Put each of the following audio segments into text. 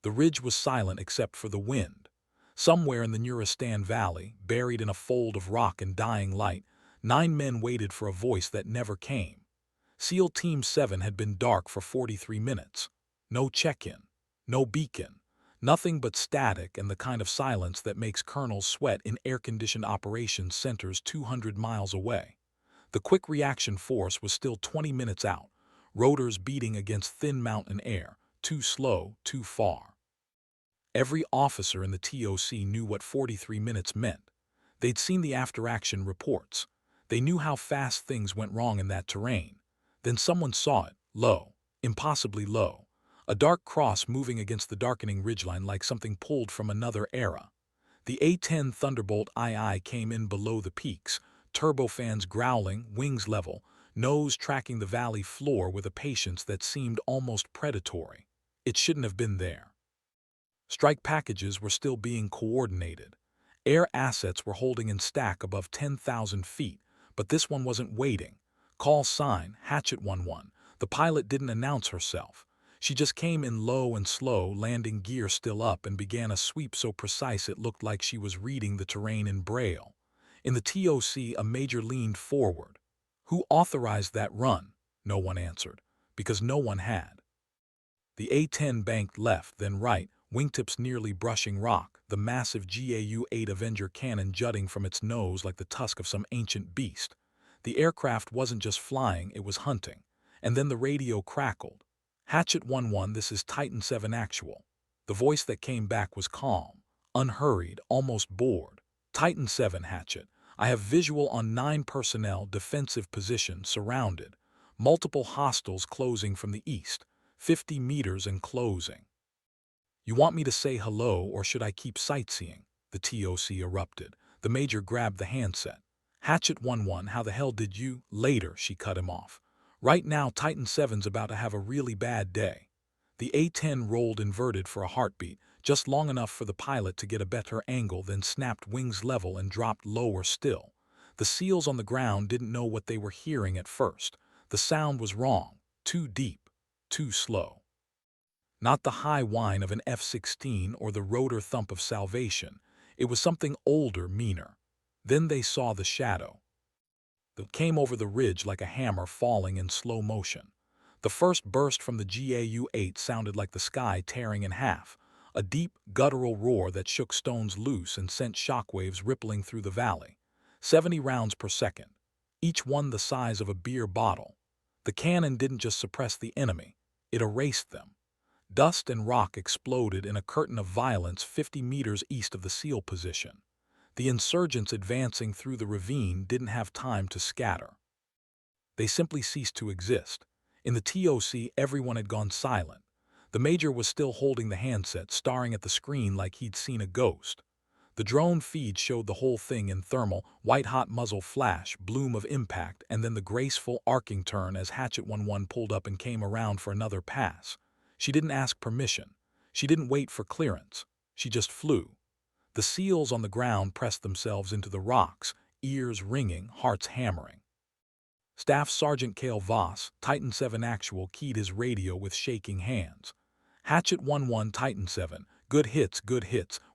The ridge was silent except for the wind. Somewhere in the Nuristan Valley, buried in a fold of rock and dying light, 9 men waited for a voice that never came. SEAL Team 7 had been dark for 43 minutes. No check-in, no beacon, nothing but static and the kind of silence that makes colonels sweat in air-conditioned operations centers 200 miles away. The quick reaction force was still 20 minutes out, rotors beating against thin mountain air, too slow, too far. Every officer in the TOC knew what 43 minutes meant. They'd seen the after-action reports. They knew how fast things went wrong in that terrain. Then someone saw it, low, impossibly low, a dark cross moving against the darkening ridgeline like something pulled from another era. The A-10 Thunderbolt II came in below the peaks, turbofans growling, wings level, nose tracking the valley floor with a patience that seemed almost predatory. It shouldn't have been there. Strike packages were still being coordinated. Air assets were holding in stack above 10,000 feet, but this one wasn't waiting. Call sign, Hatchet 11. The pilot didn't announce herself. She just came in low and slow, landing gear still up, and began a sweep so precise it looked like she was reading the terrain in Braille. In the TOC, a major leaned forward. Who authorized that run? No one answered, because no one had. The A-10 banked left, then right, wingtips nearly brushing rock, the massive GAU-8 Avenger cannon jutting from its nose like the tusk of some ancient beast. The aircraft wasn't just flying, it was hunting. And then the radio crackled. Hatchet 11, this is Titan 7 actual. The voice that came back was calm, unhurried, almost bored. Titan 7, Hatchet. I have visual on 9 personnel, defensive position, surrounded. Multiple hostiles closing from the east. 50 meters and closing. You want me to say hello or should I keep sightseeing? The TOC erupted. The major grabbed the handset. Hatchet 11, how the hell did you? Later, she cut him off. Right now, Titan 7's about to have a really bad day. The A-10 rolled inverted for a heartbeat, just long enough for the pilot to get a better angle, then snapped wings level and dropped lower still. The SEALs on the ground didn't know what they were hearing at first. The sound was wrong, too deep, too slow. Not the high whine of an F-16 or the rotor thump of salvation. It was something older, meaner. Then they saw the shadow that came over the ridge like a hammer falling in slow motion. The first burst from the GAU-8 sounded like the sky tearing in half, a deep, guttural roar that shook stones loose and sent shockwaves rippling through the valley. 70 rounds per second, each one the size of a beer bottle. The cannon didn't just suppress the enemy, it erased them. Dust and rock exploded in a curtain of violence 50 meters east of the SEAL position. The insurgents advancing through the ravine didn't have time to scatter. They simply ceased to exist. In the TOC, everyone had gone silent. The major was still holding the handset, staring at the screen like he'd seen a ghost. The drone feed showed the whole thing in thermal, white-hot muzzle flash, bloom of impact, and then the graceful, arcing turn as Hatchet 11 pulled up and came around for another pass. She didn't ask permission. She didn't wait for clearance. She just flew. The SEALs on the ground pressed themselves into the rocks, ears ringing, hearts hammering. Staff Sergeant Cale Voss, Titan 7 actual, keyed his radio with shaking hands. Hatchet 11, Titan 7, good hits,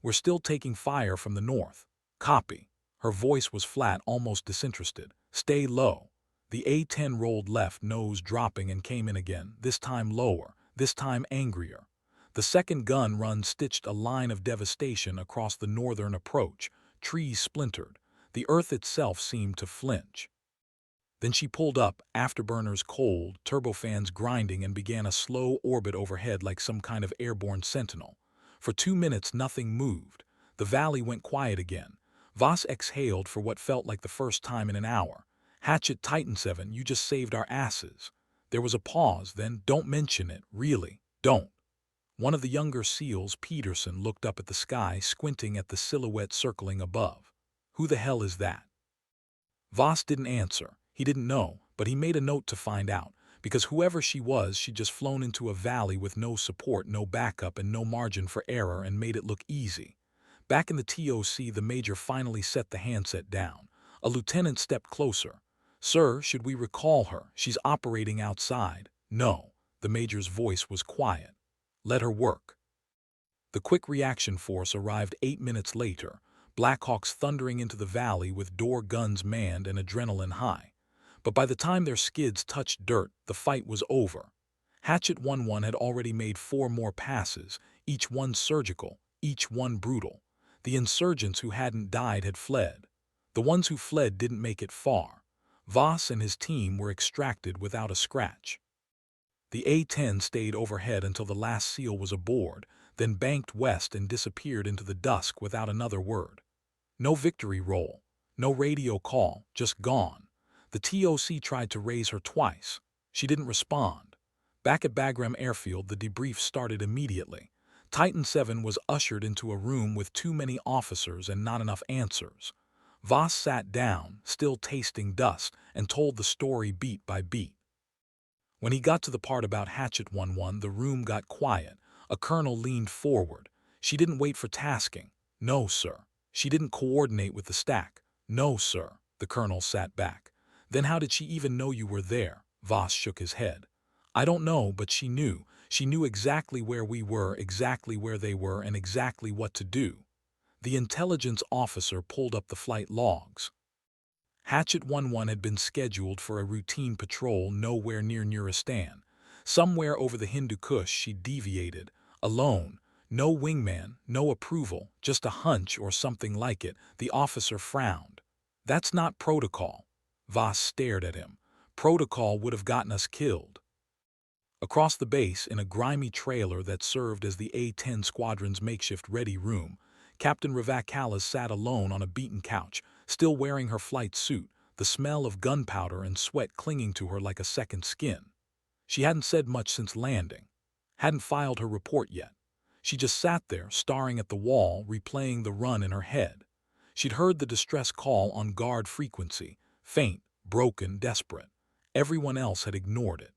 we're still taking fire from the north. Copy. Her voice was flat, almost disinterested. Stay low. The A-10 rolled left, nose dropping, and came in again, this time lower, this time angrier. The second gun run stitched a line of devastation across the northern approach. Trees splintered. The earth itself seemed to flinch. Then she pulled up, afterburners cold, turbofans grinding, and began a slow orbit overhead like some kind of airborne sentinel. For 2 minutes nothing moved. The valley went quiet again. Voss exhaled for what felt like the first time in an hour. Hatchet Titan 7, you just saved our asses. There was a pause, then, don't mention it, really, don't. One of the younger SEALs, Peterson, looked up at the sky, squinting at the silhouette circling above. Who the hell is that? Voss didn't answer. He didn't know, but he made a note to find out, because whoever she was, she'd just flown into a valley with no support, no backup, and no margin for error and made it look easy. Back in the TOC, the major finally set the handset down. A lieutenant stepped closer. Sir, should we recall her? She's operating outside. No. The major's voice was quiet. Let her work. The quick reaction force arrived 8 minutes later, Blackhawks thundering into the valley with door guns manned and adrenaline high. But by the time their skids touched dirt, the fight was over. Hatchet 1-1 had already made 4 more passes, each one surgical, each one brutal. The insurgents who hadn't died had fled. The ones who fled didn't make it far. Voss and his team were extracted without a scratch. The A-10 stayed overhead until the last SEAL was aboard, then banked west and disappeared into the dusk without another word. No victory roll, no radio call, just gone. The TOC tried to raise her twice. She didn't respond. Back at Bagram Airfield, the debrief started immediately. Titan 7 was ushered into a room with too many officers and not enough answers. Voss sat down, still tasting dust, and told the story beat by beat. When he got to the part about Hatchet 1-1, the room got quiet. A colonel leaned forward. She didn't wait for tasking. No, sir. She didn't coordinate with the stack. No, sir. The colonel sat back. Then how did she even know you were there? Voss shook his head. I don't know, but she knew. She knew exactly where we were, exactly where they were, and exactly what to do. The intelligence officer pulled up the flight logs. Hatchet 1-1 had been scheduled for a routine patrol nowhere near Nuristan. Somewhere over the Hindu Kush she deviated, alone. No wingman, no approval, just a hunch or something like it. The officer frowned. That's not protocol. Voss stared at him. Protocol would have gotten us killed. Across the base, in a grimy trailer that served as the A-10 squadron's makeshift ready room, Captain Ravakalas sat alone on a beaten couch, still wearing her flight suit, the smell of gunpowder and sweat clinging to her like a second skin. She hadn't said much since landing, hadn't filed her report yet. She just sat there, staring at the wall, replaying the run in her head. She'd heard the distress call on guard frequency, faint, broken, desperate. Everyone else had ignored it.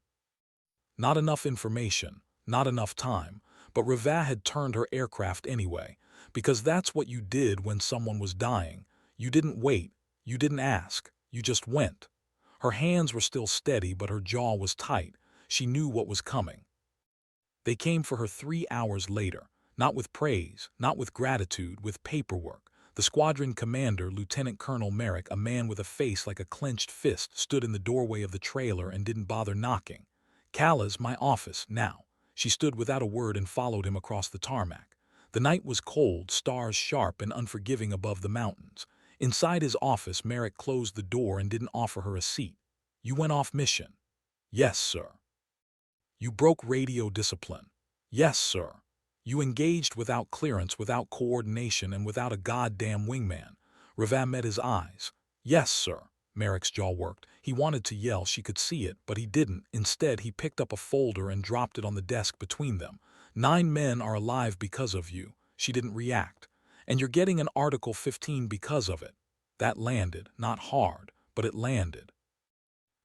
Not enough information, not enough time, but Rava had turned her aircraft anyway, because that's what you did when someone was dying. You didn't wait, you didn't ask, you just went. Her hands were still steady, but her jaw was tight. She knew what was coming. They came for her 3 hours later, not with praise, not with gratitude, with paperwork. The squadron commander, Lieutenant Colonel Merrick, a man with a face like a clenched fist, stood in the doorway of the trailer and didn't bother knocking. Callas, my office, now. She stood without a word and followed him across the tarmac. The night was cold, stars sharp and unforgiving above the mountains. Inside his office, Merrick closed the door and didn't offer her a seat. You went off mission? Yes, sir. You broke radio discipline? Yes, sir. You engaged without clearance, without coordination, and without a goddamn wingman. Rava met his eyes. Yes, sir. Merrick's jaw worked. He wanted to yell, she could see it, but he didn't. Instead, he picked up a folder and dropped it on the desk between them. 9 men are alive because of you. She didn't react. And you're getting an Article 15 because of it. That landed, not hard, but it landed.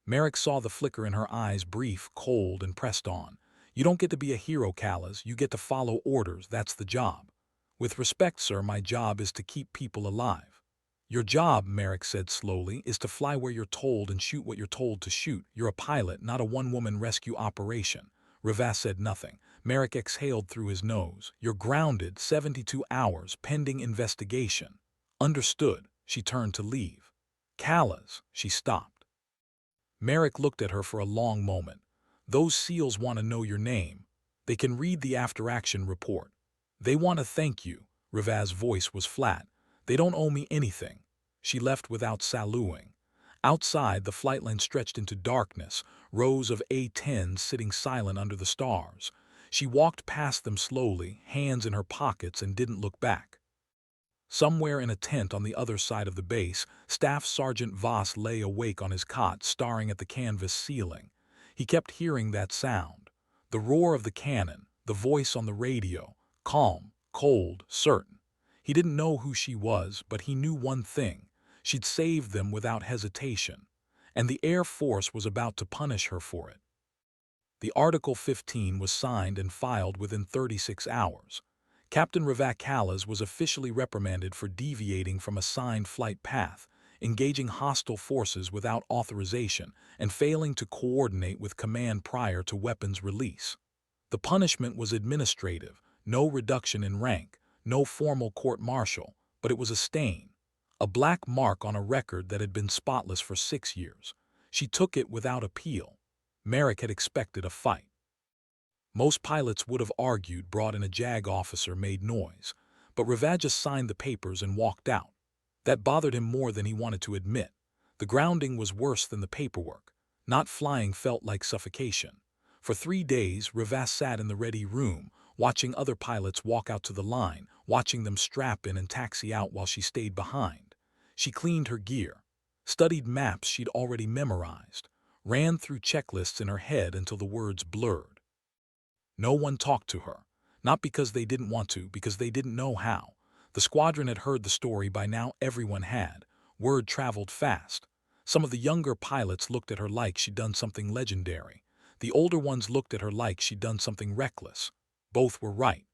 Merrick saw the flicker in her eyes, brief, cold, and pressed on. You don't get to be a hero, Callas. You get to follow orders. That's the job. With respect, sir, my job is to keep people alive. Your job, Merrick said slowly, is to fly where you're told and shoot what you're told to shoot. You're a pilot, not a one-woman rescue operation. Rava said nothing. Merrick exhaled through his nose. You're grounded 72 hours, pending investigation. Understood. She turned to leave. Callas, she stopped. Merrick looked at her for a long moment. Those SEALs want to know your name. They can read the after-action report. They want to thank you. Rava's voice was flat. They don't owe me anything. She left without saluting. Outside, the flight line stretched into darkness, rows of A-10s sitting silent under the stars. She walked past them slowly, hands in her pockets, and didn't look back. Somewhere in a tent on the other side of the base, Staff Sergeant Voss lay awake on his cot, staring at the canvas ceiling. He kept hearing that sound. The roar of the cannon, the voice on the radio, calm, cold, certain. He didn't know who she was, but he knew one thing. She'd saved them without hesitation. And the Air Force was about to punish her for it. The Article 15 was signed and filed within 36 hours. Captain Ravakalas was officially reprimanded for deviating from a signed flight path, engaging hostile forces without authorization, and failing to coordinate with command prior to weapons release. The punishment was administrative, No reduction in rank, no formal court-martial, but it was a stain. A black mark on a record that had been spotless for 6 years. She took it without appeal. Merrick had expected a fight. Most pilots would have argued, brought in a JAG officer, made noise. But Ravad just signed the papers and walked out. That bothered him more than he wanted to admit. The grounding was worse than the paperwork. Not flying felt like suffocation. For 3 days, Ravad sat in the ready room, watching other pilots walk out to the line, watching them strap in and taxi out while she stayed behind. She cleaned her gear, studied maps she'd already memorized, ran through checklists in her head until the words blurred. No one talked to her. Not because they didn't want to, because they didn't know how. The squadron had heard the story by now, everyone had. Word traveled fast. Some of the younger pilots looked at her like she'd done something legendary. The older ones looked at her like she'd done something reckless. Both were right.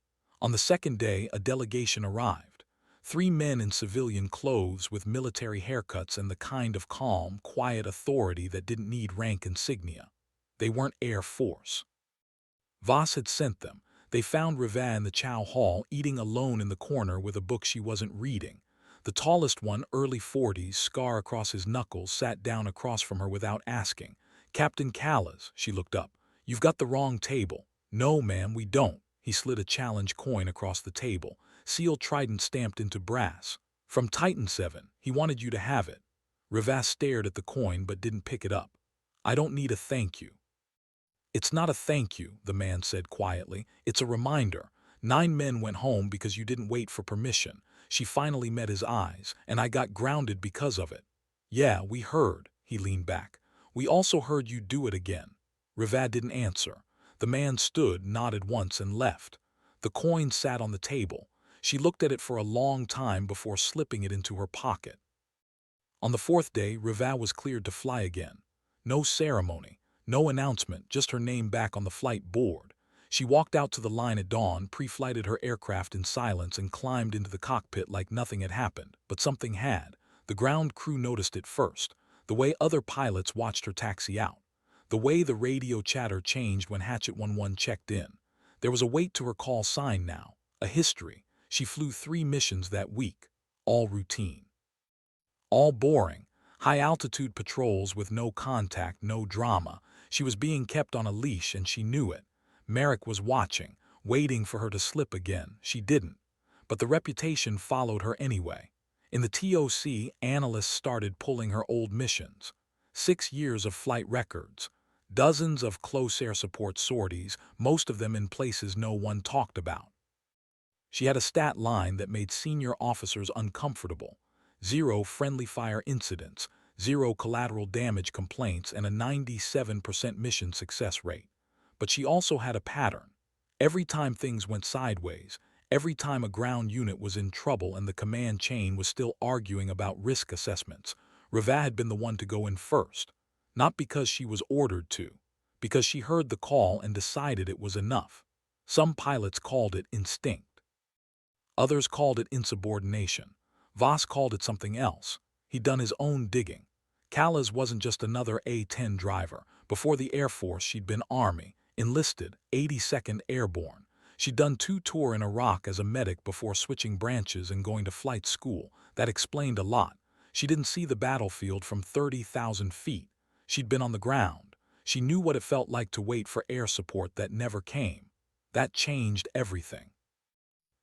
On the second day, a delegation arrived. 3 men in civilian clothes with military haircuts and the kind of calm, quiet authority that didn't need rank insignia. They weren't Air Force. Voss had sent them. They found Ravad in the chow hall, eating alone in the corner with a book she wasn't reading. The tallest one, early 40s, scar across his knuckles, sat down across from her without asking. "Captain Callas," she looked up. "You've got the wrong table." "No, ma'am, we don't." He slid a challenge coin across the table. Seal trident stamped into brass. "From Titan 7. He wanted you to have it." Ravad stared at the coin but didn't pick it up. "I don't need a thank you." "It's not a thank you," the man said quietly. "It's a reminder. 9 men went home because you didn't wait for permission." She finally met his eyes, "and I got grounded because of it." "Yeah, we heard." He leaned back. "We also heard you do it again." Ravad didn't answer. The man stood, nodded once, and left. The coin sat on the table. She looked at it for a long time before slipping it into her pocket. On the 4th day, Ravad was cleared to fly again. No ceremony. No announcement, just her name back on the flight board. She walked out to the line at dawn, pre-flighted her aircraft in silence, and climbed into the cockpit like nothing had happened. But something had. The ground crew noticed it first. The way other pilots watched her taxi out. The way the radio chatter changed when Hatchet 11 checked in. There was a weight to her call sign now. A history. She flew 3 missions that week. All routine. All boring. High-altitude patrols with no contact, no drama. She was being kept on a leash, and she knew it. Merrick was watching, waiting for her to slip again. She didn't. But the reputation followed her anyway. In the TOC, analysts started pulling her old missions. 6 years of flight records. Dozens of close air support sorties, most of them in places no one talked about. She had a stat line that made senior officers uncomfortable. 0 friendly fire incidents, 0 collateral damage complaints, and a 97% mission success rate. But she also had a pattern. Every time things went sideways, every time a ground unit was in trouble and the command chain was still arguing about risk assessments, Ravad had been the one to go in first. Not because she was ordered to, because she heard the call and decided it was enough. Some pilots called it instinct. Others called it insubordination. Voss called it something else. He'd done his own digging. Callas wasn't just another A-10 driver. Before the Air Force, she'd been Army, enlisted, 82nd Airborne. She'd done 2 tours in Iraq as a medic before switching branches and going to flight school. That explained a lot. She didn't see the battlefield from 30,000 feet. She'd been on the ground. She knew what it felt like to wait for air support that never came. That changed everything.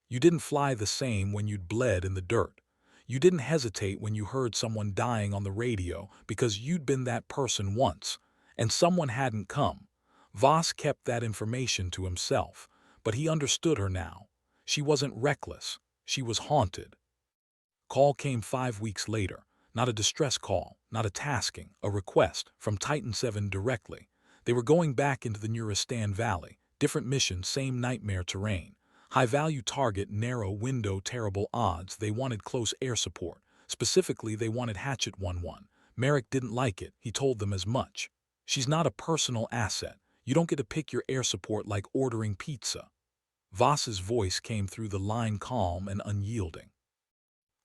You didn't fly the same when you'd bled in the dirt. You didn't hesitate when you heard someone dying on the radio because you'd been that person once, and someone hadn't come. Voss kept that information to himself, but he understood her now. She wasn't reckless. She was haunted. Call came 5 weeks later. Not a distress call, not a tasking, a request from Titan 7 directly. They were going back into the Nuristan Valley. Different mission, same nightmare terrain. High-value target, narrow window, terrible odds. They wanted close air support. Specifically, they wanted Hatchet 11. Merrick didn't like it. He told them as much. "She's not a personal asset. You don't get to pick your air support like ordering pizza." Voss's voice came through the line, calm and unyielding.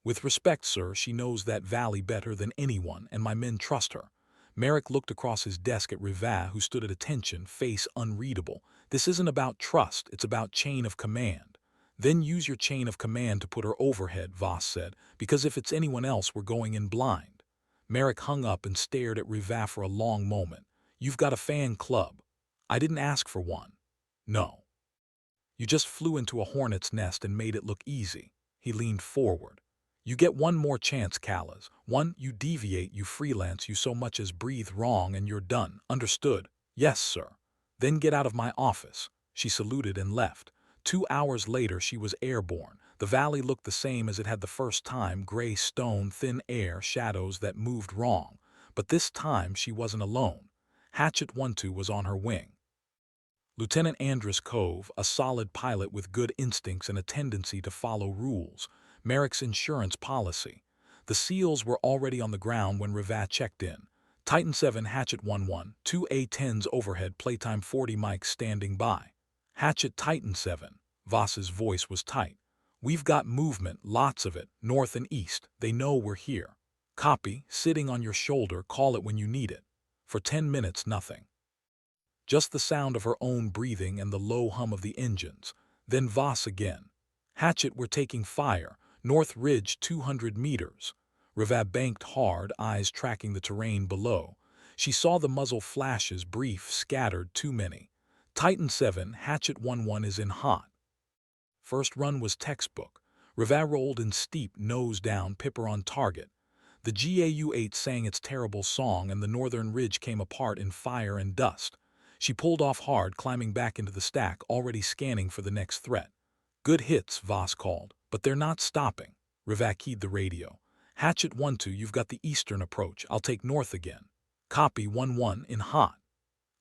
"With respect, sir, she knows that valley better than anyone, and my men trust her." Merrick looked across his desk at Ravad, who stood at attention, face unreadable. "This isn't about trust, it's about chain of command." Then use your chain of command to put her overhead, Voss said, because if it's anyone else, we're going in blind. Merrick hung up and stared at Riva for a long moment. You've got a fan club. I didn't ask for one. No. You just flew into a hornet's nest and made it look easy. He leaned forward. You get one more chance, Callas. One, you deviate, you freelance, you so much as breathe wrong and you're done. Understood? Yes, sir. Then get out of my office. She saluted and left. 2 hours later, she was airborne. The valley looked the same as it had the first time, gray stone, thin air, shadows that moved wrong. But this time she wasn't alone. Hatchet 1-2 was on her wing. Lieutenant Andrus Cove, a solid pilot with good instincts and a tendency to follow rules. Merrick's insurance policy. The SEALs were already on the ground when Riva checked in. Titan 7, Hatchet 1-1, 2 A-10s overhead, playtime 40 mics standing by. Hatchet Titan 7. Voss's voice was tight. We've got movement, lots of it, north and east. They know we're here. Copy, sitting on your shoulder, call it when you need it. For 10 minutes, nothing. Just the sound of her own breathing and the low hum of the engines. Then Voss again. Hatchet, we're taking fire. North Ridge, 200 meters. Riva banked hard, eyes tracking the terrain below. She saw the muzzle flashes, brief, scattered, too many. Titan 7, Hatchet 1-1 is in hot. First run was textbook. Riva rolled in steep, nose down, pipper on target. The GAU-8 sang its terrible song and the northern ridge came apart in fire and dust. She pulled off hard, climbing back into the stack, already scanning for the next threat. Good hits, Voss called, but they're not stopping. Riva keyed the radio. Hatchet 1-2, you've got the eastern approach. I'll take north again. Copy 1-1 in hot.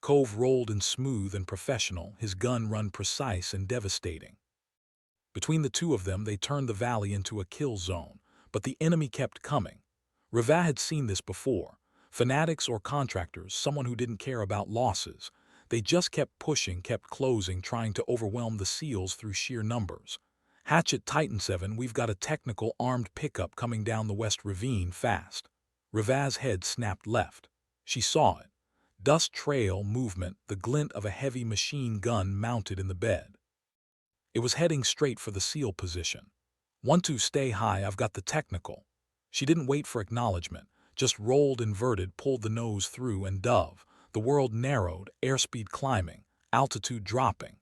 Cove rolled in smooth and professional, his gun run precise and devastating. Between the two of them, they turned the valley into a kill zone, but the enemy kept coming. Riva had seen this before. Fanatics or contractors, someone who didn't care about losses. They just kept pushing, kept closing, trying to overwhelm the SEALs through sheer numbers. Hatchet Titan 7, we've got a technical armed pickup coming down the west ravine fast. Riva's head snapped left. She saw it. Dust trail, movement, the glint of a heavy machine gun mounted in the bed. It was heading straight for the SEAL position. 1-2, stay high, I've got the technical. She didn't wait for acknowledgement, just rolled inverted, pulled the nose through and dove. The world narrowed, airspeed climbing, altitude dropping.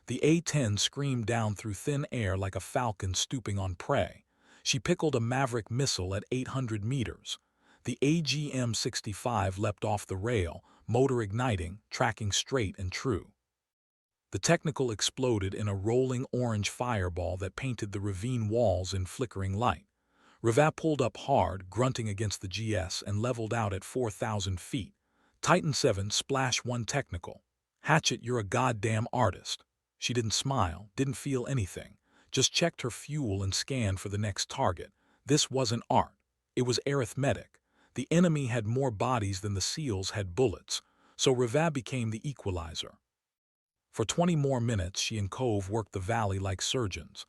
The A-10 screamed down through thin air like a falcon stooping on prey. She pickled a Maverick missile at 800 meters. The AGM-65 leapt off the rail, motor igniting, tracking straight and true. The technical exploded in a rolling orange fireball that painted the ravine walls in flickering light. Riva pulled up hard, grunting against the GS, and leveled out at 4,000 feet. Titan 7, Splash 1 technical. Hatchet, you're a goddamn artist. She didn't smile, didn't feel anything, just checked her fuel and scanned for the next target. This wasn't art. It was arithmetic. The enemy had more bodies than the SEALs had bullets, so Riva became the equalizer. For 20 more minutes, she and Cove worked the valley like surgeons.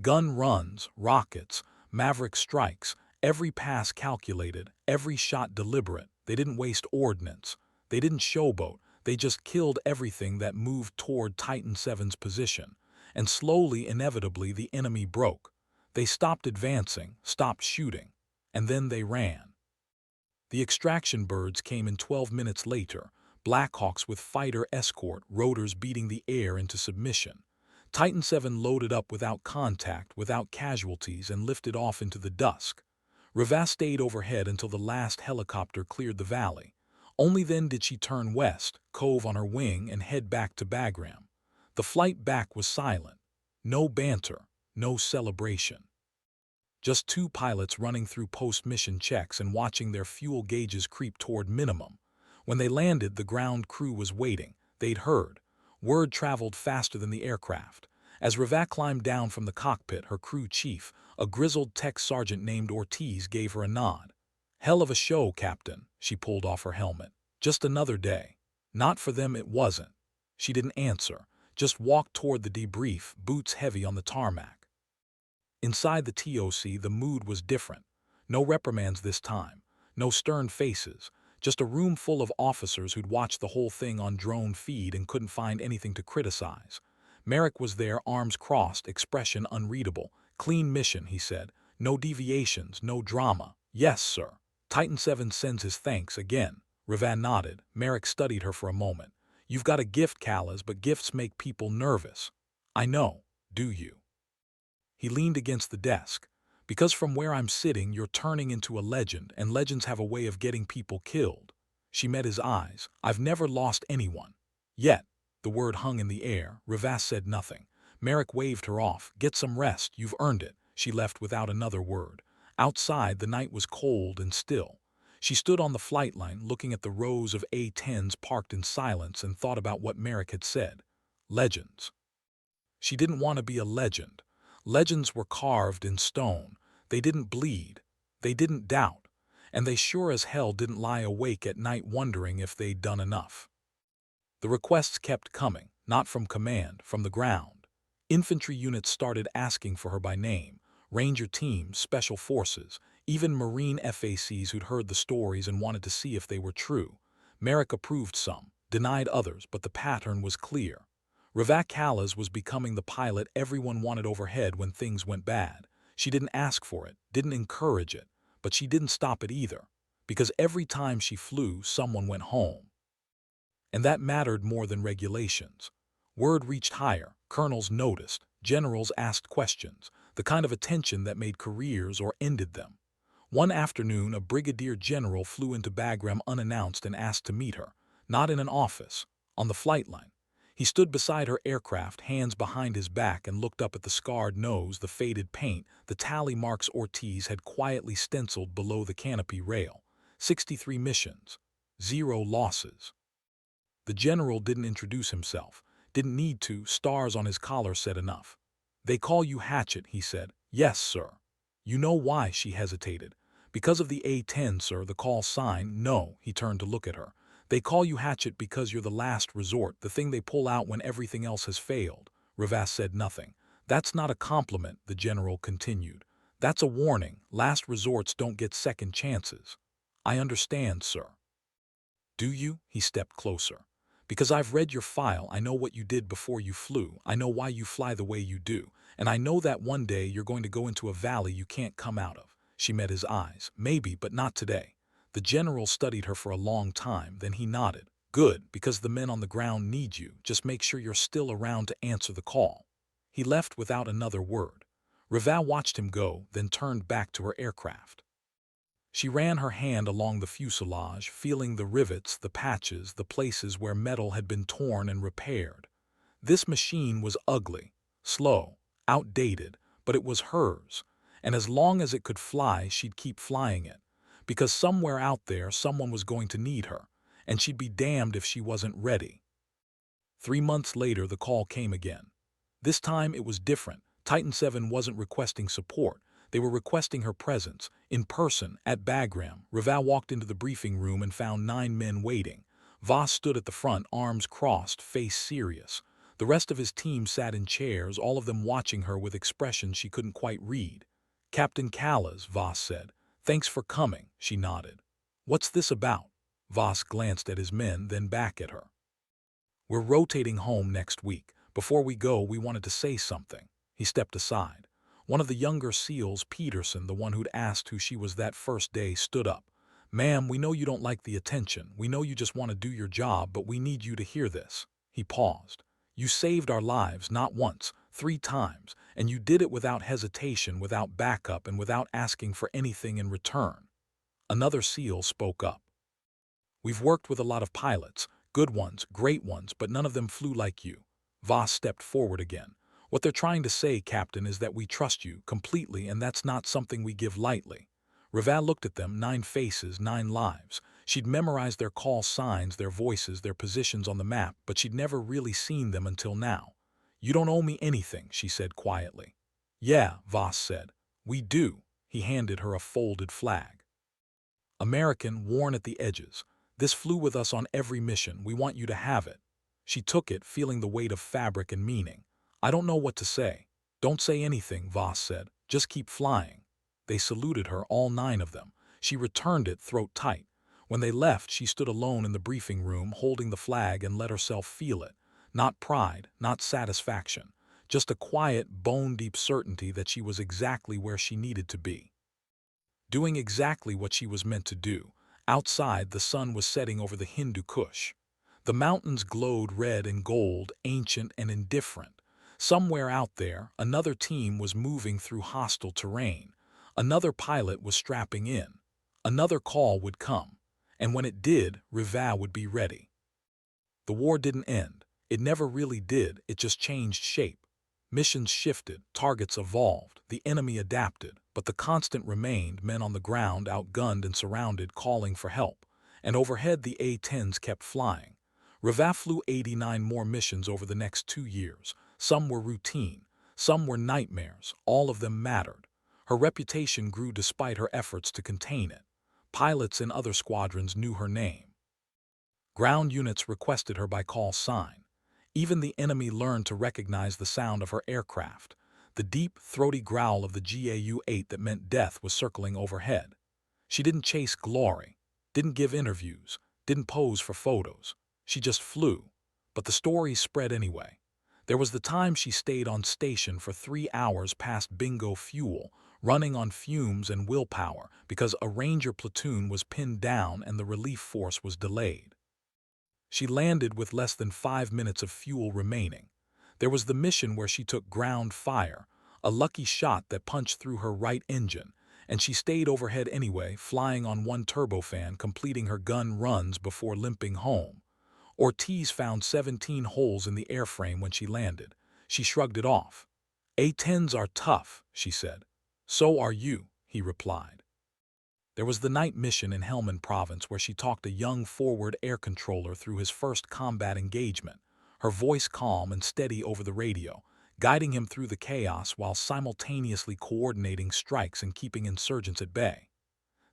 Gun runs, rockets, Maverick strikes, every pass calculated, every shot deliberate. They didn't waste ordnance. They didn't showboat. They just killed everything that moved toward Titan 7's position. And slowly, inevitably, the enemy broke. They stopped advancing, stopped shooting. And then they ran. The extraction birds came in 12 minutes later, Blackhawks with fighter escort, rotors beating the air into submission. Titan 7 loaded up without contact, without casualties, and lifted off into the dusk. Riva stayed overhead until the last helicopter cleared the valley. Only then did she turn west, Cove on her wing, and head back to Bagram. The flight back was silent. No banter, no celebration. Just two pilots running through post-mission checks and watching their fuel gauges creep toward minimum. When they landed, the ground crew was waiting. They'd heard. Word traveled faster than the aircraft. As Riva climbed down from the cockpit, her crew chief, a grizzled tech sergeant named Ortiz, gave her a nod. Hell of a show, Captain. She pulled off her helmet. Just another day. Not for them, it wasn't. She didn't answer, just walked toward the debrief, boots heavy on the tarmac. Inside the TOC, the mood was different. No reprimands this time. No stern faces. Just a room full of officers who'd watched the whole thing on drone feed and couldn't find anything to criticize. Merrick was there, arms crossed, expression unreadable. "Clean mission," he said. "No deviations, no drama." "Yes, sir." Titan 7 sends his thanks again. Ravan nodded. Merrick studied her for a moment. "You've got a gift, Callas, but gifts make people nervous." "I know. Do you?" He leaned against the desk. "Because from where I'm sitting, you're turning into a legend, and legends have a way of getting people killed." She met his eyes. "I've never lost anyone." "Yet." The word hung in the air. Rivas said nothing. Merrick waved her off. "Get some rest. You've earned it." She left without another word. Outside, the night was cold and still. She stood on the flight line, looking at the rows of A-10s parked in silence, and thought about what Merrick had said. Legends. She didn't want to be a legend. Legends were carved in stone. They didn't bleed. They didn't doubt. And they sure as hell didn't lie awake at night wondering if they'd done enough. The requests kept coming, not from command, from the ground. Infantry units started asking for her by name. Ranger teams, special forces, even Marine FACs who'd heard the stories and wanted to see if they were true. Merrick approved some, denied others, but the pattern was clear. Ravak Callas was becoming the pilot everyone wanted overhead when things went bad. She didn't ask for it, didn't encourage it, but she didn't stop it either. Because every time she flew, someone went home. And that mattered more than regulations. Word reached higher, colonels noticed, generals asked questions, the kind of attention that made careers or ended them. One afternoon, a brigadier general flew into Bagram unannounced and asked to meet her, not in an office, on the flight line. He stood beside her aircraft, hands behind his back, and looked up at the scarred nose, the faded paint, the tally marks Ortiz had quietly stenciled below the canopy rail. 63 missions. 0 losses. The general didn't introduce himself. Didn't need to. Stars on his collar said enough. "They call you Hatchet," he said. "Yes, sir." "You know why?" She hesitated. "Because of the A-10, sir, the call sign." "No." He turned to look at her. "They call you Hatchet because you're the last resort, the thing they pull out when everything else has failed." Rivas said nothing. "That's not a compliment," the general continued. "That's a warning. Last resorts don't get second chances." "I understand, sir." "Do you?" He stepped closer. "Because I've read your file, I know what you did before you flew, I know why you fly the way you do, and I know that one day you're going to go into a valley you can't come out of." She met his eyes. "Maybe, but not today." The general studied her for a long time, then he nodded. "Good, because the men on the ground need you. Just make sure you're still around to answer the call." He left without another word. Rivas watched him go, then turned back to her aircraft. She ran her hand along the fuselage, feeling the rivets, the patches, the places where metal had been torn and repaired. This machine was ugly, slow, outdated, but it was hers, and as long as it could fly, she'd keep flying it. Because somewhere out there, someone was going to need her, and she'd be damned if she wasn't ready. 3 months later, the call came again. This time it was different. Titan 7 wasn't requesting support. They were requesting her presence, in person, at Bagram. Rivas walked into the briefing room and found 9 men waiting. Voss stood at the front, arms crossed, face serious. The rest of his team sat in chairs, all of them watching her with expressions she couldn't quite read. "Captain Callas," Voss said. "Thanks for coming." She nodded. "What's this about?" Voss glanced at his men, then back at her. "We're rotating home next week. Before we go, we wanted to say something." He stepped aside. One of the younger SEALs, Peterson, the one who'd asked who she was that first day, stood up. "Ma'am, we know you don't like the attention. We know you just want to do your job, but we need you to hear this." He paused. "You saved our lives, not once, 3 times, and you did it without hesitation, without backup, and without asking for anything in return." Another SEAL spoke up. "We've worked with a lot of pilots, good ones, great ones, but none of them flew like you." Voss stepped forward again. "What they're trying to say, Captain, is that we trust you completely, and that's not something we give lightly." Rivas looked at them, 9 faces, 9 lives. She'd memorized their call signs, their voices, their positions on the map, but she'd never really seen them until now. "You don't owe me anything," she said quietly. "Yeah," Voss said. "We do." He handed her a folded flag. "American, worn at the edges. This flew with us on every mission. We want you to have it." She took it, feeling the weight of fabric and meaning. "I don't know what to say." "Don't say anything," Voss said. "Just keep flying." They saluted her, all 9 of them. She returned it, throat tight. When they left, she stood alone in the briefing room, holding the flag, and let herself feel it. Not pride, not satisfaction, just a quiet, bone-deep certainty that she was exactly where she needed to be. Doing exactly what she was meant to do. Outside, the sun was setting over the Hindu Kush. The mountains glowed red and gold, ancient and indifferent. Somewhere out there, another team was moving through hostile terrain. Another pilot was strapping in. Another call would come. And when it did, Riva would be ready. The war didn't end. It never really did, it just changed shape. Missions shifted, targets evolved, the enemy adapted, but the constant remained, men on the ground, outgunned and surrounded, calling for help. And overhead the A-10s kept flying. Riva flew 89 more missions over the next 2 years. Some were routine, some were nightmares, all of them mattered. Her reputation grew despite her efforts to contain it. Pilots in other squadrons knew her name. Ground units requested her by call sign. Even the enemy learned to recognize the sound of her aircraft. The deep, throaty growl of the GAU-8 that meant death was circling overhead. She didn't chase glory, didn't give interviews, didn't pose for photos. She just flew. But the stories spread anyway. There was the time she stayed on station for 3 hours past bingo fuel, running on fumes and willpower because a Ranger platoon was pinned down and the relief force was delayed. She landed with less than 5 minutes of fuel remaining. There was the mission where she took ground fire, a lucky shot that punched through her right engine, and she stayed overhead anyway, flying on one turbofan, completing her gun runs before limping home. Ortiz found 17 holes in the airframe when she landed. She shrugged it off. A-10s are tough, she said. So are you, he replied. There was the night mission in Helmand Province where she talked a young forward air controller through his first combat engagement, her voice calm and steady over the radio, guiding him through the chaos while simultaneously coordinating strikes and keeping insurgents at bay.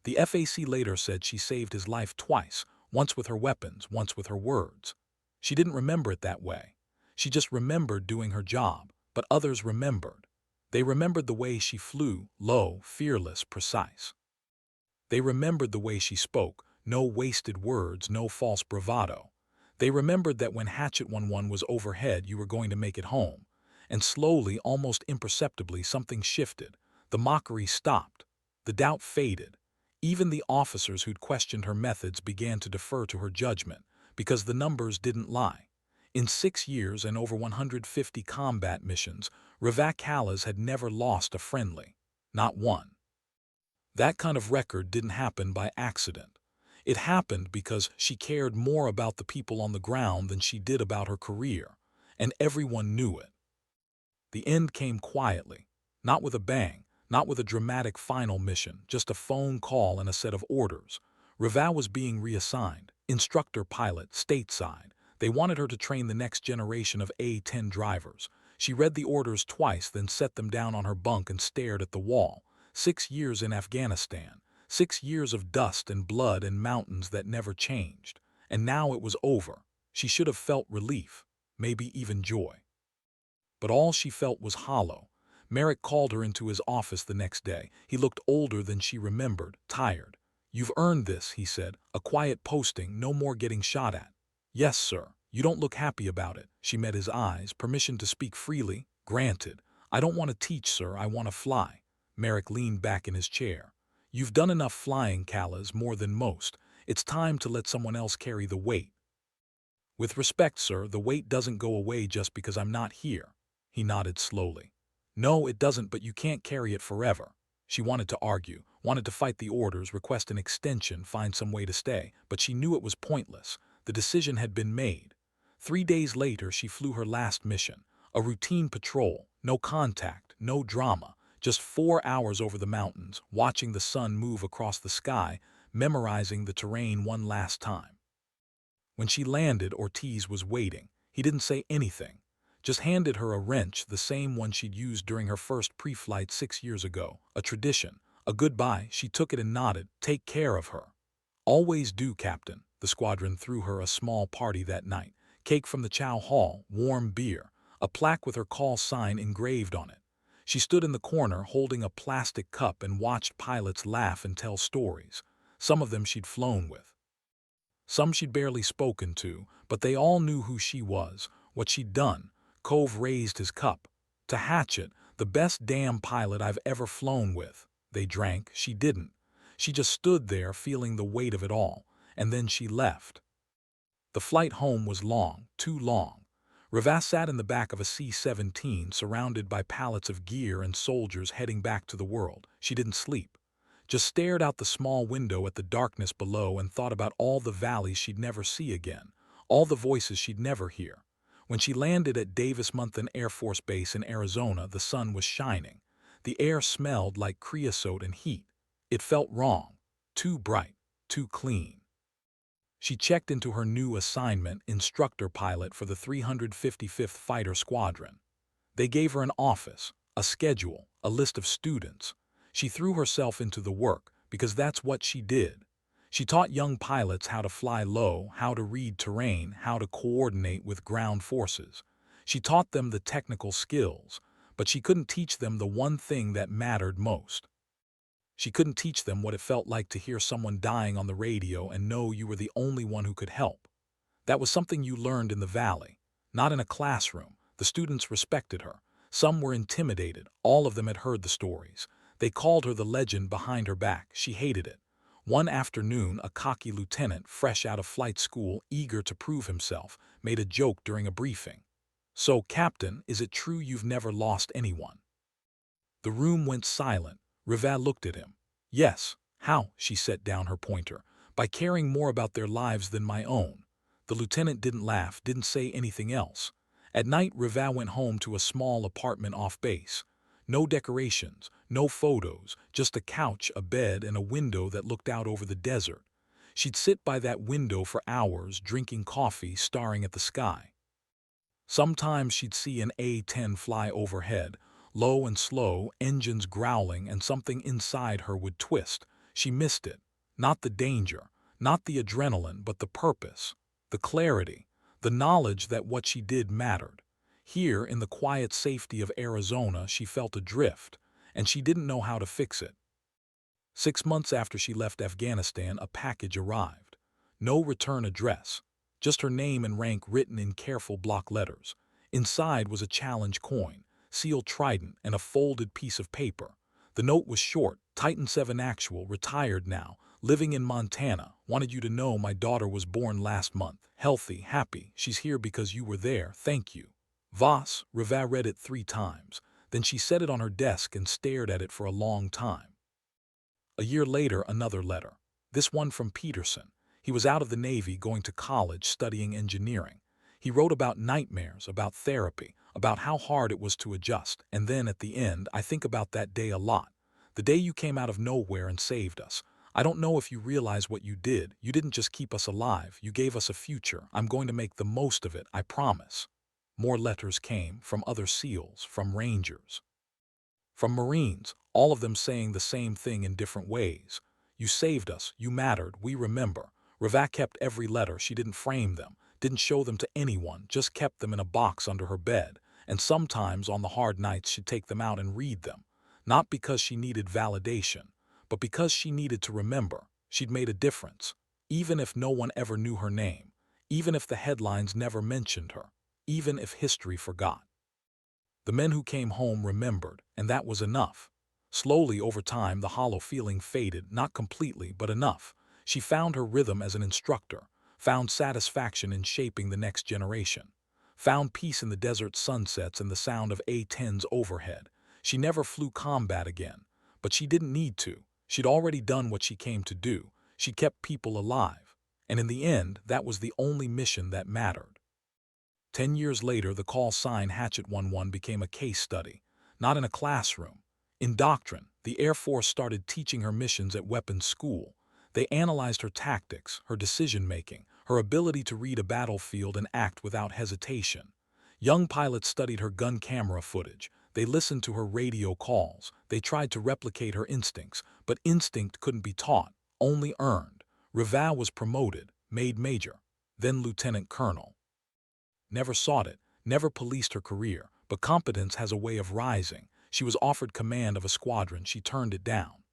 The FAC later said she saved his life twice, once with her weapons, once with her words. She didn't remember it that way. She just remembered doing her job, but others remembered. They remembered the way she flew, low, fearless, precise. They remembered the way she spoke, no wasted words, no false bravado. They remembered that when Hatchet 11 was overhead, you were going to make it home. And slowly, almost imperceptibly, something shifted. The mockery stopped. The doubt faded. Even the officers who'd questioned her methods began to defer to her judgment, because the numbers didn't lie. In 6 years and over 150 combat missions, Riva Callas had never lost a friendly. Not one. That kind of record didn't happen by accident. It happened because she cared more about the people on the ground than she did about her career, and everyone knew it. The end came quietly, not with a bang, not with a dramatic final mission, just a phone call and a set of orders. Riva was being reassigned, instructor pilot, stateside. They wanted her to train the next generation of A-10 drivers. She read the orders twice, then set them down on her bunk and stared at the wall. 6 years in Afghanistan, 6 years of dust and blood and mountains that never changed. And now it was over. She should have felt relief, maybe even joy. But all she felt was hollow. Merrick called her into his office the next day. He looked older than she remembered, tired. "You've earned this," he said. "A quiet posting, no more getting shot at." "Yes, sir. You don't look happy about it." She met his eyes. "Permission to speak freely?" "Granted. I don't want to teach, sir. I want to fly." Merrick leaned back in his chair. "You've done enough flying, Callas, more than most. It's time to let someone else carry the weight." "With respect, sir, the weight doesn't go away just because I'm not here." He nodded slowly. "No, it doesn't, but you can't carry it forever." She wanted to argue, wanted to fight the orders, request an extension, find some way to stay, but she knew it was pointless. The decision had been made. 3 days later, she flew her last mission, a routine patrol, no contact, no drama. Just 4 hours over the mountains, watching the sun move across the sky, memorizing the terrain one last time. When she landed, Ortiz was waiting. He didn't say anything, just handed her a wrench, the same one she'd used during her first pre-flight 6 years ago. A tradition, a goodbye. She took it and nodded. "Take care of her." "Always do, Captain." The squadron threw her a small party that night. Cake from the chow hall, warm beer, a plaque with her call sign engraved on it. She stood in the corner holding a plastic cup and watched pilots laugh and tell stories. Some of them she'd flown with. Some she'd barely spoken to, but they all knew who she was, what she'd done. Cove raised his cup. To Hatchet, the best damn pilot I've ever flown with. They drank, she didn't. She just stood there feeling the weight of it all, and then she left. The flight home was long, too long. Rivas sat in the back of a C-17 surrounded by pallets of gear and soldiers heading back to the world. She didn't sleep. Just stared out the small window at the darkness below and thought about all the valleys she'd never see again, all the voices she'd never hear. When she landed at Davis-Monthan Air Force Base in Arizona, the sun was shining. The air smelled like creosote and heat. It felt wrong. Too bright. Too clean. She checked into her new assignment, instructor pilot for the 355th Fighter Squadron. They gave her an office, a schedule, a list of students. She threw herself into the work because that's what she did. She taught young pilots how to fly low, how to read terrain, how to coordinate with ground forces. She taught them the technical skills, but she couldn't teach them the one thing that mattered most. She couldn't teach them what it felt like to hear someone dying on the radio and know you were the only one who could help. That was something you learned in the valley, not in a classroom. The students respected her. Some were intimidated. All of them had heard the stories. They called her the legend behind her back. She hated it. One afternoon, a cocky lieutenant, fresh out of flight school, eager to prove himself, made a joke during a briefing. "So, Captain, is it true you've never lost anyone?" The room went silent. Rivas looked at him. "Yes." "How?" She set down her pointer. "By caring more about their lives than my own." The lieutenant didn't laugh, didn't say anything else. At night, Rivas went home to a small apartment off base. No decorations, no photos, just a couch, a bed, and a window that looked out over the desert. She'd sit by that window for hours, drinking coffee, staring at the sky. Sometimes she'd see an A-10 fly overhead, low and slow, engines growling, and something inside her would twist. She missed it. Not the danger, not the adrenaline, but the purpose, the clarity, the knowledge that what she did mattered. Here, in the quiet safety of Arizona, she felt adrift, and she didn't know how to fix it. 6 months after she left Afghanistan, a package arrived. No return address, just her name and rank written in careful block letters. Inside was a challenge coin, sealed trident, and a folded piece of paper. The note was short. "Titan 7 actual, retired now, living in Montana. Wanted you to know my daughter was born last month. Healthy, happy. She's here because you were there. Thank you. Voss." Rivas read it 3 times. Then she set it on her desk and stared at it for a long time. A year later, another letter. This one from Peterson. He was out of the Navy, going to college, studying engineering. He wrote about nightmares, about therapy, about how hard it was to adjust. And then at the end, "I think about that day a lot. The day you came out of nowhere and saved us. I don't know if you realize what you did. You didn't just keep us alive. You gave us a future. I'm going to make the most of it, I promise." More letters came, from other SEALs, from Rangers, from Marines, all of them saying the same thing in different ways. "You saved us. You mattered. We remember." Rivas kept every letter. She didn't frame them, didn't show them to anyone, just kept them in a box under her bed. And sometimes on the hard nights she'd take them out and read them. Not because she needed validation, but because she needed to remember. She'd made a difference. Even if no one ever knew her name. Even if the headlines never mentioned her. Even if history forgot. The men who came home remembered, and that was enough. Slowly over time the hollow feeling faded, not completely, but enough. She found her rhythm as an instructor, found satisfaction in shaping the next generation, found peace in the desert sunsets and the sound of A-10s overhead. She never flew combat again, but she didn't need to. She'd already done what she came to do. She'd kept people alive, and in the end, that was the only mission that mattered. 10 years later, the call sign Hatchet 11 became a case study, not in a classroom. In doctrine, the Air Force started teaching her missions at weapons school. They analyzed her tactics, her decision-making, her ability to read a battlefield and act without hesitation. Young pilots studied her gun camera footage. They listened to her radio calls. They tried to replicate her instincts, but instinct couldn't be taught, only earned. Rivas was promoted, made major, then lieutenant colonel. Never sought it, never policed her career, but competence has a way of rising. She was offered command of a squadron. She turned it down.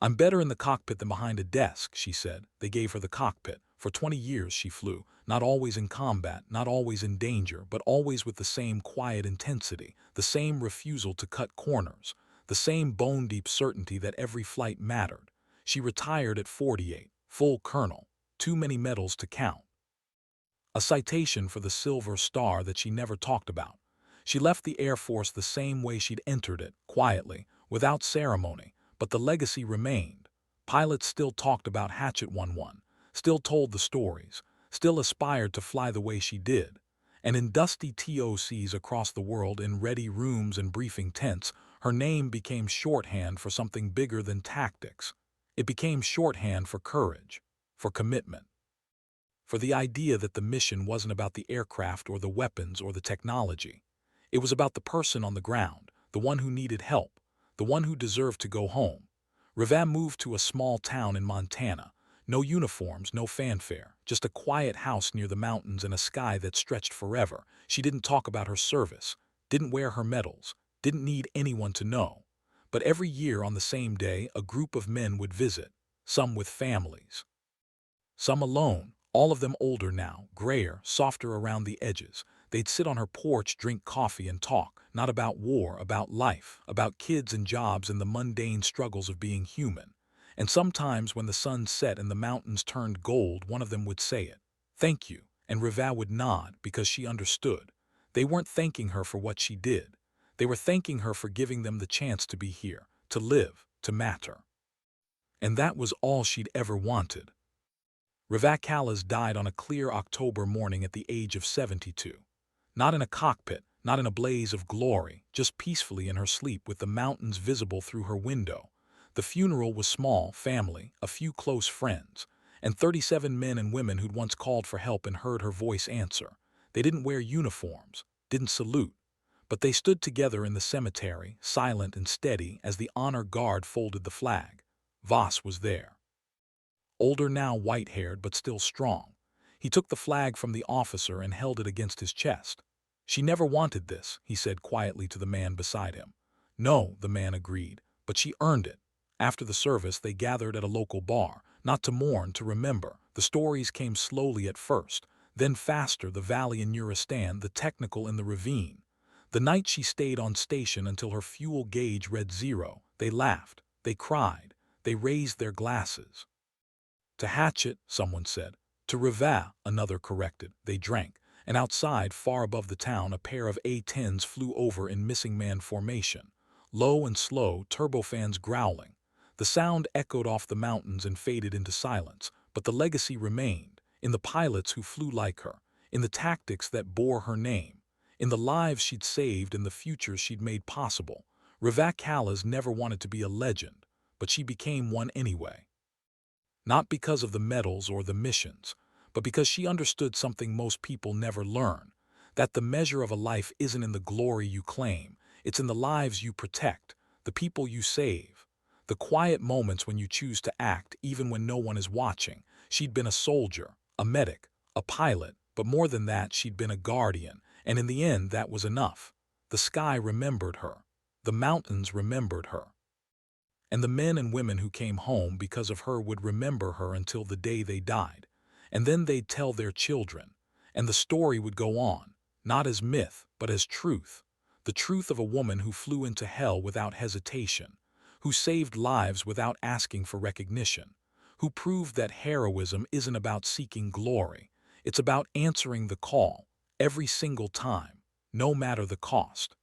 "I'm better in the cockpit than behind a desk," she said. They gave her the cockpit. For 20 years she flew, not always in combat, not always in danger, but always with the same quiet intensity, the same refusal to cut corners, the same bone-deep certainty that every flight mattered. She retired at 48, full colonel, too many medals to count. A citation for the Silver Star that she never talked about. She left the Air Force the same way she'd entered it, quietly, without ceremony, but the legacy remained. Pilots still talked about Hatchet 11, still told the stories, still aspired to fly the way she did. And in dusty TOCs across the world, in ready rooms and briefing tents, her name became shorthand for something bigger than tactics. It became shorthand for courage, for commitment, for the idea that the mission wasn't about the aircraft or the weapons or the technology. It was about the person on the ground, the one who needed help, the one who deserved to go home. Reva moved to a small town in Montana. No uniforms, no fanfare, just a quiet house near the mountains and a sky that stretched forever. She didn't talk about her service, didn't wear her medals, didn't need anyone to know. But every year on the same day, a group of men would visit, some with families, some alone, all of them older now, grayer, softer around the edges. They'd sit on her porch, drink coffee and talk, not about war, about life, about kids and jobs and the mundane struggles of being human. And sometimes when the sun set and the mountains turned gold, one of them would say it. Thank you. And Reva would nod because she understood. They weren't thanking her for what she did. They were thanking her for giving them the chance to be here, to live, to matter. And that was all she'd ever wanted. Reva Callas died on a clear October morning at the age of 72. Not in a cockpit, not in a blaze of glory, just peacefully in her sleep with the mountains visible through her window. The funeral was small, family, a few close friends, and 37 men and women who'd once called for help and heard her voice answer. They didn't wear uniforms, didn't salute, but they stood together in the cemetery, silent and steady as the honor guard folded the flag. Voss was there. Older now, white-haired, but still strong. He took the flag from the officer and held it against his chest. She never wanted this, he said quietly to the man beside him. No, the man agreed, but she earned it. After the service, they gathered at a local bar, not to mourn, to remember. The stories came slowly at first, then faster, the valley in Nuristan, the technical in the ravine. The night she stayed on station until her fuel gauge read 0, they laughed, they cried, they raised their glasses. To Hatchet, someone said. To Reva, another corrected. They drank, and outside, far above the town, a pair of A-10s flew over in missing man formation. Low and slow, turbofans growling. The sound echoed off the mountains and faded into silence, but the legacy remained, in the pilots who flew like her, in the tactics that bore her name, in the lives she'd saved and the futures she'd made possible. Reva Callas never wanted to be a legend, but she became one anyway. Not because of the medals or the missions, but because she understood something most people never learn, that the measure of a life isn't in the glory you claim, it's in the lives you protect, the people you save, the quiet moments when you choose to act even when no one is watching. She'd been a soldier, a medic, a pilot, but more than that, she'd been a guardian, and in the end that was enough. The sky remembered her. The mountains remembered her. And the men and women who came home because of her would remember her until the day they died. And then they'd tell their children. And the story would go on, not as myth, but as truth. The truth of a woman who flew into hell without hesitation, who saved lives without asking for recognition, who proved that heroism isn't about seeking glory. It's about answering the call, every single time, no matter the cost.